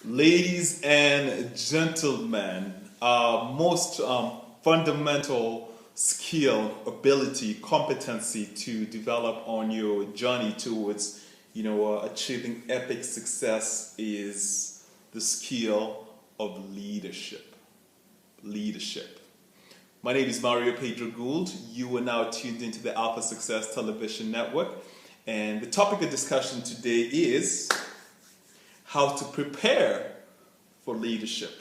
Ladies and gentlemen, most fundamental skill, ability, competency to develop on your journey towards, achieving epic success is the skill of leadership. Leadership. My name is Mario Pedro Gould. You are now tuned into the Alpha Success Television Network, and the topic of discussion today is how to prepare for leadership.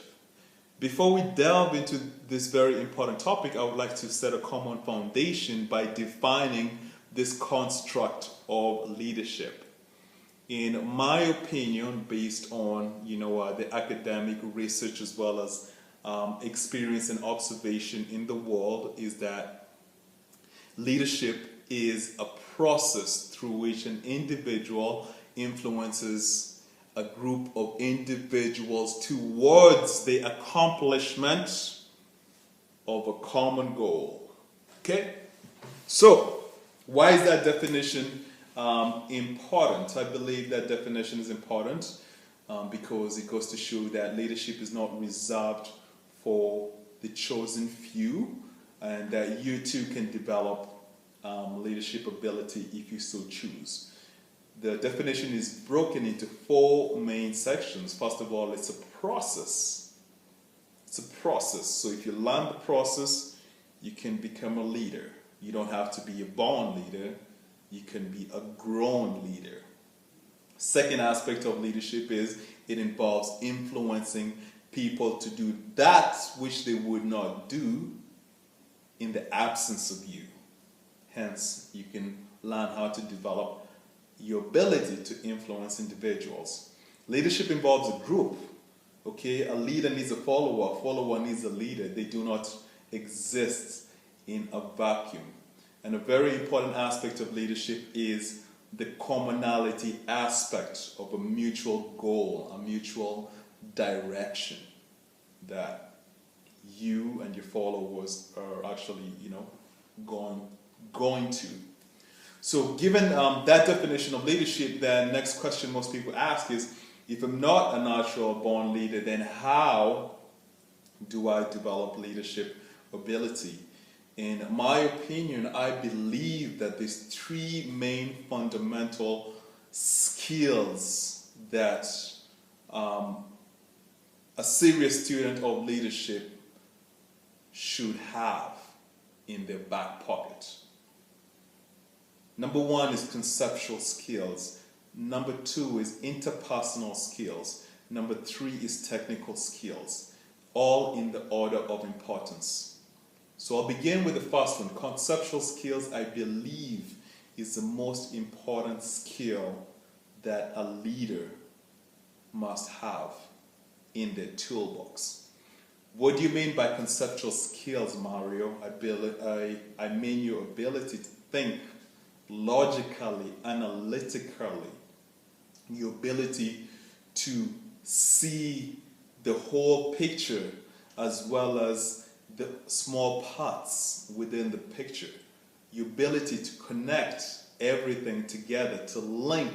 Before we delve into this very important topic, I would like to set a common foundation by defining this construct of leadership. In my opinion, based on the academic research as well as experience and observation in the world, is that leadership is a process through which an individual influences a group of individuals towards the accomplishment of a common goal. Okay? So, why is that definition important? I believe that definition is important because it goes to show that leadership is not reserved for the chosen few, and that you too can develop leadership ability if you so choose. The definition is broken into four main sections. First of all, it's a process. It's a process. So if you learn the process, you can become a leader. You don't have to be a born leader. You can be a grown leader. Second aspect of leadership is it involves influencing people to do that which they would not do in the absence of you. Hence, you can learn how to develop your ability to influence individuals. Leadership involves a group. Okay, a leader needs a follower needs a leader. They do not exist in a vacuum. And a very important aspect of leadership is the commonality aspect of a mutual goal, a mutual direction that you and your followers are actually, going to. So given that definition of leadership, the next question most people ask is, if I'm not a natural born leader, then how do I develop leadership ability? In my opinion, I believe that there's three main fundamental skills that a serious student of leadership should have in their back pocket. Number one is conceptual skills. Number two is interpersonal skills. Number three is technical skills, all in the order of importance. So I'll begin with the first one. Conceptual skills, I believe, is the most important skill that a leader must have in their toolbox. What do you mean by conceptual skills, Mario? I mean your ability to think logically, analytically, your ability to see the whole picture as well as the small parts within the picture, your ability to connect everything together, to link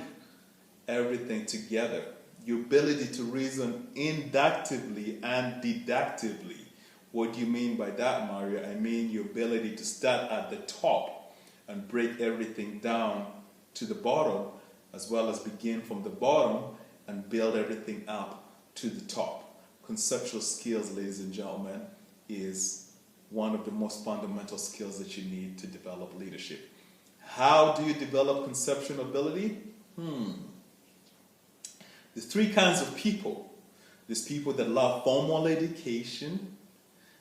everything together, your ability to reason inductively and deductively. What do you mean by that, Mario? I mean your ability to start at the top and break everything down to the bottom, as well as begin from the bottom and build everything up to the top. Conceptual skills, ladies and gentlemen, is one of the most fundamental skills that you need to develop leadership. How do you develop conceptual ability? There's three kinds of people. There's people that love formal education,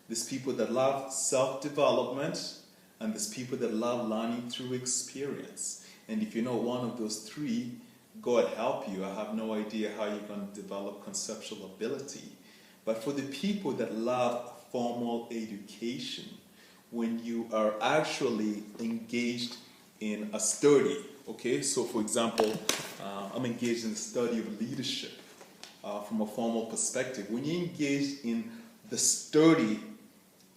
there's people that love self-development, and there's people that love learning through experience. And if you're not one of those three, God help you. I have no idea how you're going to develop conceptual ability. But for the people that love formal education, when you are actually engaged in a study, okay? So for example, I'm engaged in the study of leadership from a formal perspective. When you're engaged in the study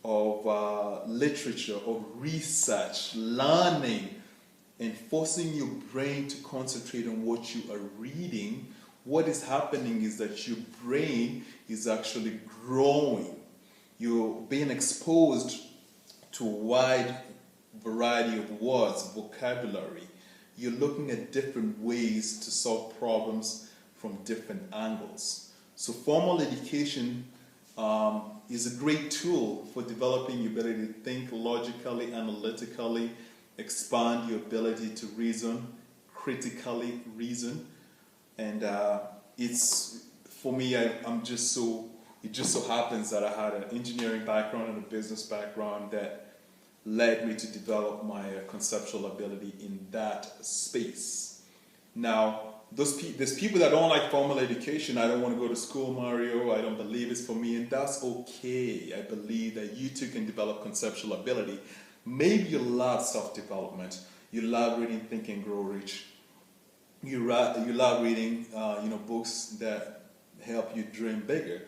of literature, of research, learning, and forcing your brain to concentrate on what you are reading, what is happening is that your brain is actually growing. You're being exposed to a wide variety of words, vocabulary. You're looking at different ways to solve problems from different angles. So formal education is a great tool for developing your ability to think logically, analytically, expand your ability to reason, critically reason. And it's, for me, I'm just so, it just so happens that I had an engineering background and a business background that led me to develop my conceptual ability in that space. Now, there's people that don't like formal education. I don't want to go to school, Mario. I don't believe it's for me, and that's okay. I believe that you too can develop conceptual ability. Maybe you love self-development. You love reading Think and Grow Rich. You love reading books that help you dream bigger.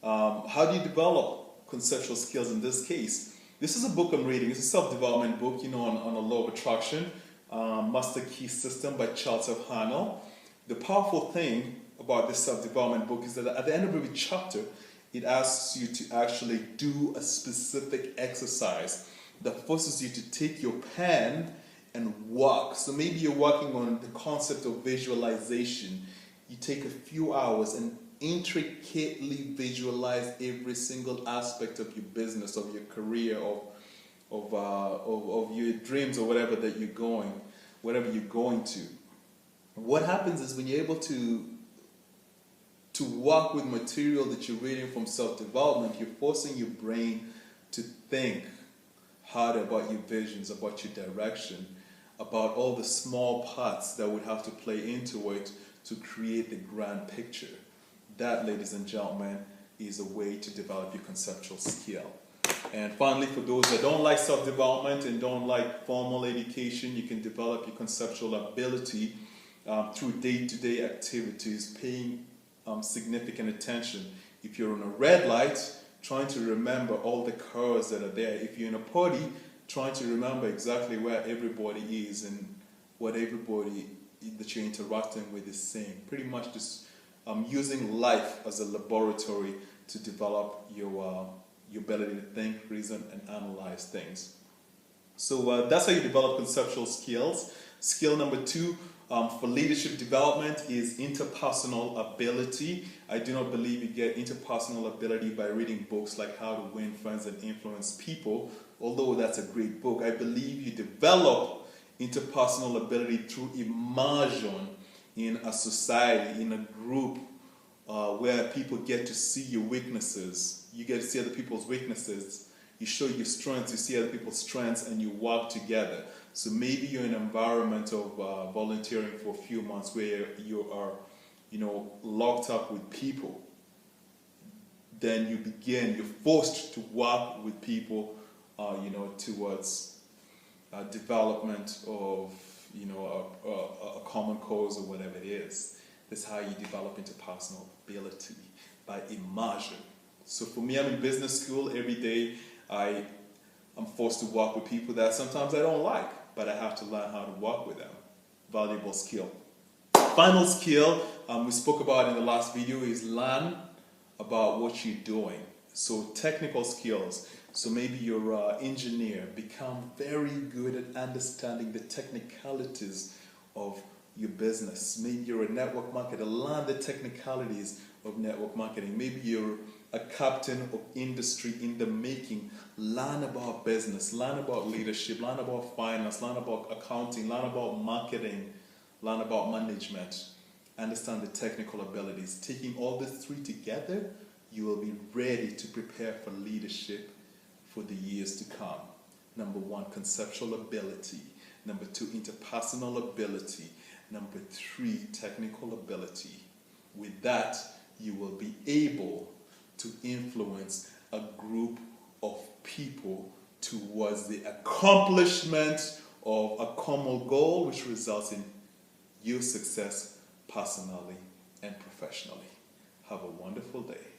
How do you develop conceptual skills in this case? This is a book I'm reading. It's a self-development book, on a law of attraction, Master Key System by Charles F. Haanel. The powerful thing about this self-development book is that at the end of every chapter, it asks you to actually do a specific exercise that forces you to take your pen and work. So maybe you're working on the concept of visualization. You take a few hours and intricately visualize every single aspect of your business, of your career, of your dreams, or whatever you're going to. What happens is when you're able to work with material that you're reading from self-development, you're forcing your brain to think harder about your visions, about your direction, about all the small parts that would have to play into it to create the grand picture. That, ladies and gentlemen, is a way to develop your conceptual skill. And finally, for those that don't like self-development and don't like formal education, you can develop your conceptual ability through day-to-day activities, paying significant attention. If you're on a red light, trying to remember all the cars that are there. If you're in a party, trying to remember exactly where everybody is and what everybody that you're interacting with is saying. Pretty much just using life as a laboratory to develop your ability to think, reason, and analyze things. So that's how you develop conceptual skills. Skill number 2 for leadership development is interpersonal ability. I do not believe you get interpersonal ability by reading books like How to Win Friends and Influence People, although that's a great book. I believe you develop interpersonal ability through immersion in a society, in a group where people get to see your weaknesses. You get to see other people's weaknesses. You show your strengths, you see other people's strengths, and you work together. So maybe you're in an environment of volunteering for a few months where you are, locked up with people. Then you're forced to work with people, towards development of, a common cause or whatever it is. That's how you develop interpersonal ability, by immersion. So for me, I'm in business school every day. I'm forced to work with people that sometimes I don't like, but I have to learn how to work with them. Valuable skill. Final skill we spoke about in the last video is learn about what you're doing. So technical skills. So maybe you're an engineer. Become very good at understanding the technicalities of your business. Maybe you're a network marketer. Learn the technicalities of network marketing. Maybe you're a captain of industry in the making. Learn about business, learn about leadership, learn about finance, learn about accounting, learn about marketing, learn about management. Understand the technical abilities. Taking all these 3 together, you will be ready to prepare for leadership for the years to come. Number 1, conceptual ability. Number 2, interpersonal ability. Number 3, technical ability. With that, you will be able to influence a group of people towards the accomplishment of a common goal, which results in your success personally and professionally. Have a wonderful day.